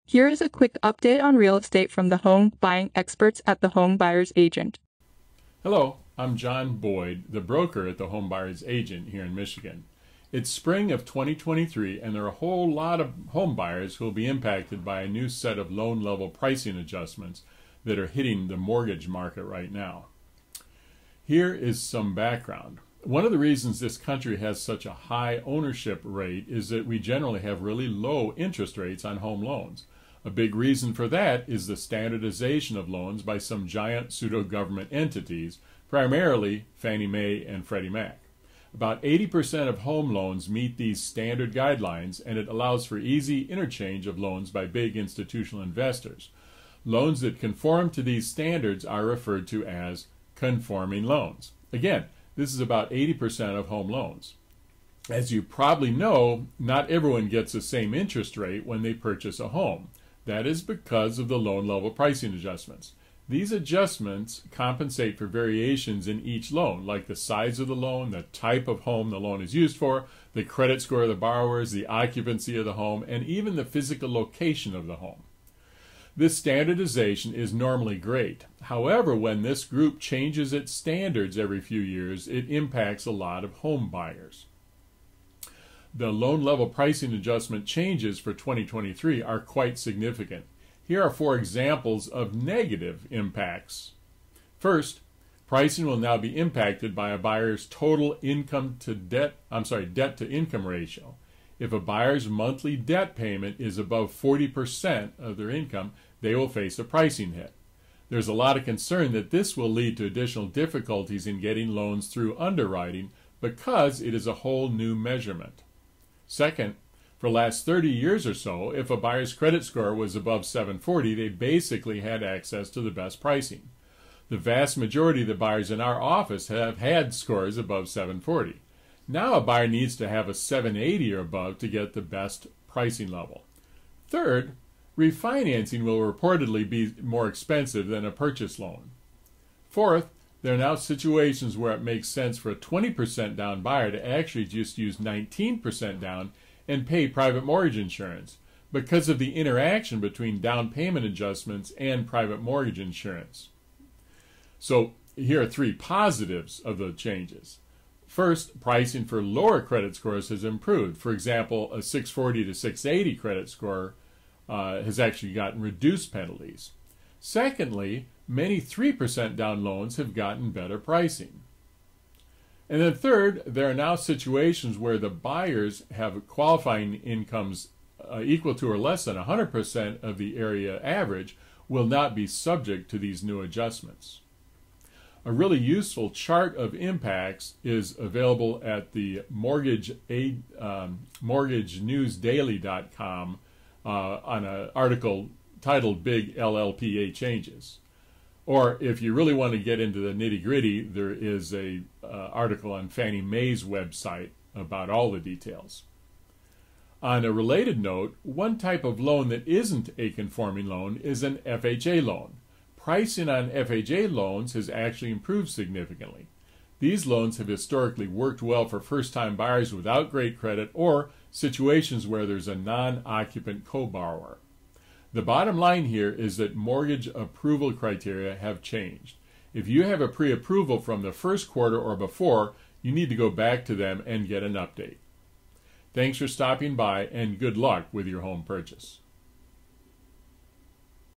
Here is a quick update on real estate from the home buying experts at the Home Buyer's Agent. Hello, I'm John Boyd, the broker at the Home Buyer's Agent here in Michigan. It's spring of 2023 and there are a whole lot of home buyers who will be impacted by a new set of loan level pricing adjustments that are hitting the mortgage market right now. Here is some background. One of the reasons this country has such a high ownership rate is that we generally have really low interest rates on home loans. A big reason for that is the standardization of loans by some giant pseudo-government entities, primarily Fannie Mae and Freddie Mac. About 80% of home loans meet these standard guidelines, and it allows for easy interchange of loans by big institutional investors. Loans that conform to these standards are referred to as conforming loans. Again, this is about 80% of home loans. As you probably know, not everyone gets the same interest rate when they purchase a home. That is because of the loan level pricing adjustments. These adjustments compensate for variations in each loan, like the size of the loan, the type of home the loan is used for, the credit score of the borrowers, the occupancy of the home, and even the physical location of the home. This standardization is normally great. However, when this group changes its standards every few years, it impacts a lot of home buyers. The loan level pricing adjustment changes for 2023 are quite significant. Here are 4 examples of negative impacts. First, pricing will now be impacted by a buyer's total debt to income ratio. If a buyer's monthly debt payment is above 40% of their income, they will face a pricing hit. There's a lot of concern that this will lead to additional difficulties in getting loans through underwriting because it is a whole new measurement. Second, for the last 30 years or so, if a buyer's credit score was above 740, they basically had access to the best pricing. The vast majority of the buyers in our office have had scores above 740. Now a buyer needs to have a 780 or above to get the best pricing level. Third, refinancing will reportedly be more expensive than a purchase loan. Fourth, there are now situations where it makes sense for a 20% down buyer to actually just use 19% down and pay private mortgage insurance because of the interaction between down payment adjustments and private mortgage insurance. So here are 3 positives of the changes. First, pricing for lower credit scores has improved. For example, a 640 to 680 credit score has actually gotten reduced penalties. Secondly, many 3% down loans have gotten better pricing. And then third, there are now situations where the buyers have qualifying incomes equal to or less than 100% of the area average will not be subject to these new adjustments. A really useful chart of impacts is available at the mortgagenewsdaily.com on an article titled Big LLPA Changes. Or if you really want to get into the nitty-gritty, there is an article on Fannie Mae's website about all the details. On a related note, one type of loan that isn't a conforming loan is an FHA loan. Pricing on FHA loans has actually improved significantly. These loans have historically worked well for first-time buyers without great credit or situations where there's a non-occupant co-borrower. The bottom line here is that mortgage approval criteria have changed. If you have a pre-approval from the first quarter or before, you need to go back to them and get an update. Thanks for stopping by and good luck with your home purchase.